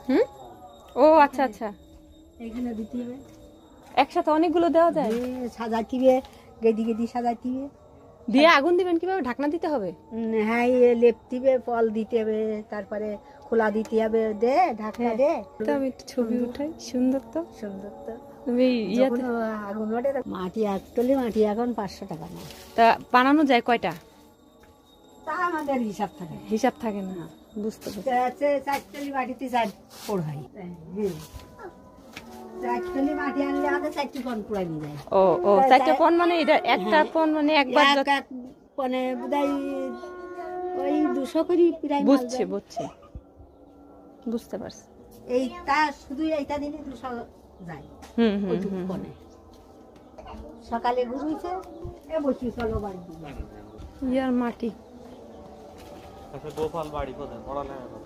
হুম, ও আচ্ছা আচ্ছা, এইখানে দিতে হবে। একসাথে অনেকগুলো দেওয়া যায়? সাজাইতে হবে, গেদি গেদি সাজাইতে হবে। দিয়ে আগুন দিবেন কিভাবে? ঢাকনা দিতে হবে? হ্যাঁ, লেপতে হবে, ফল দিতে হবে, তারপরে খোলা দিতে হবে, দে ঢাকনা দে। তো আমি একটু ছবি উঠাই, সুন্দর তো। সুন্দর তো। তুমি যখন আগুন ওঠে মাটি একটলি মাটি এখন 500 টাকা না। তা বানানো যায় কয়টা? তা আমাদের হিসাব থাকে, হিসাব থাকে না, বুঝতে পারছি। 4 মাটিতে 4 পোড় হয়। হ্যাঁ, 4 মাটি আনলে আমাদের 4টি পণ পুরাই নিয়ে যায়। ও ও, 4টা পণ মানে এটা একটা পণ মানে একবার এক পণে বোধহয় ওই 200 করে প্রায়। বুঝছে বুঝছে, বুঝতে পারছি। এইটা শুধু এইটা দিলে 200 যায়। হুম হুম ওইটুকু পণে সকালে ঘুরুইছে, এ বসি চলো বাড়ি। ইয়ার মাটি। আচ্ছা, গোপাল বাড়ি কোথায়? পড়ালেখা